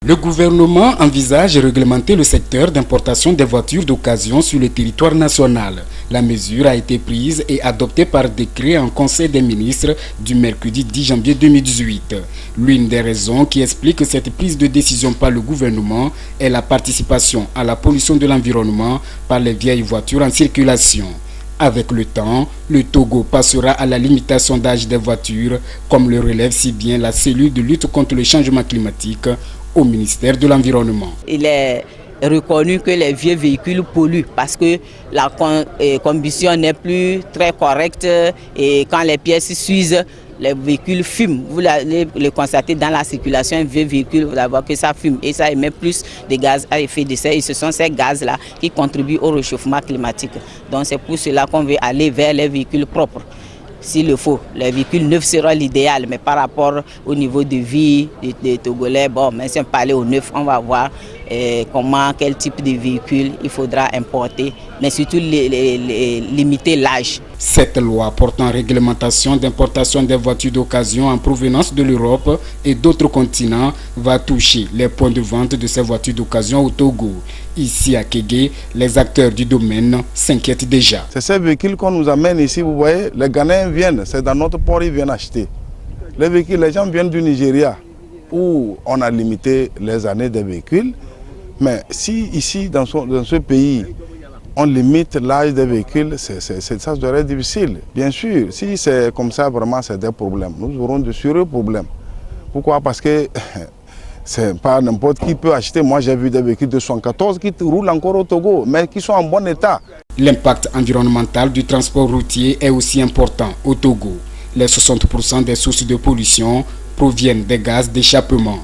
Le gouvernement envisage de réglementer le secteur d'importation des voitures d'occasion sur le territoire national. La mesure a été prise et adoptée par décret en Conseil des ministres du mercredi 10 janvier 2018. L'une des raisons qui explique cette prise de décision par le gouvernement est la participation à la pollution de l'environnement par les vieilles voitures en circulation. Avec le temps, le Togo passera à la limitation d'âge des voitures, comme le relève si bien la cellule de lutte contre le changement climatique au ministère de l'Environnement. Il est reconnu que les vieux véhicules polluent parce que la combustion n'est plus très correcte et quand les pièces s'usent, les véhicules fument. Vous allez le constater dans la circulation, un vieux véhicule, vous allez voir que ça fume et ça émet plus de gaz à effet de serre. Et ce sont ces gaz-là qui contribuent au réchauffement climatique. Donc c'est pour cela qu'on veut aller vers les véhicules propres. S'il le faut, les véhicules neufs seront l'idéal, mais par rapport au niveau de vie des Togolais, bon, mais si on parlait au neuf, on va voir quel type de véhicule il faudra importer, mais surtout limiter l'âge. Cette loi portant réglementation d'importation des voitures d'occasion en provenance de l'Europe et d'autres continents va toucher les points de vente de ces voitures d'occasion au Togo. Ici à Kégué, les acteurs du domaine s'inquiètent déjà. C'est ces véhicules qu'on nous amène ici, vous voyez, les Ghanéens viennent, c'est dans notre port, ils viennent acheter. Les véhicules, les gens viennent du Nigeria, où on a limité les années des véhicules. Mais si ici, dans ce pays, on limite l'âge des véhicules, ça serait difficile. Bien sûr, si c'est comme ça, vraiment, c'est des problèmes. Nous aurons de sérieux problèmes. Pourquoi? Parce que c'est pas n'importe qui peut acheter. Moi, j'ai vu des véhicules de 114 qui roulent encore au Togo, mais qui sont en bon état. L'impact environnemental du transport routier est aussi important au Togo. Les 60% des sources de pollution proviennent des gaz d'échappement.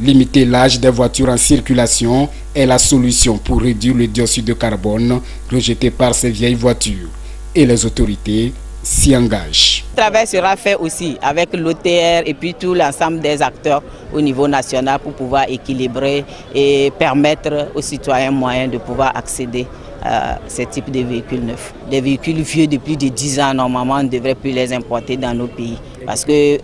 Limiter l'âge des voitures en circulation est la solution pour réduire le dioxyde de carbone rejeté par ces vieilles voitures. Et les autorités s'y engagent. Le travail sera fait aussi avec l'OTR et puis tout l'ensemble des acteurs au niveau national pour pouvoir équilibrer et permettre aux citoyens moyens de pouvoir accéder à ce type de véhicules neufs. Les véhicules vieux de plus de 10 ans, normalement, on ne devrait plus les importer dans nos pays. Parce que,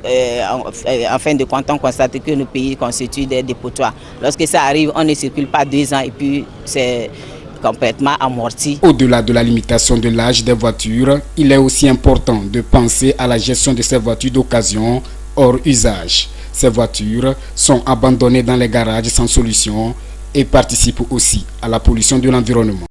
en fin de compte, on constate que nos pays constituent des dépotoirs. Lorsque ça arrive, on ne circule pas 2 ans et puis c'est complètement amorti. Au-delà de la limitation de l'âge des voitures, il est aussi important de penser à la gestion de ces voitures d'occasion hors usage. Ces voitures sont abandonnées dans les garages sans solution et participent aussi à la pollution de l'environnement.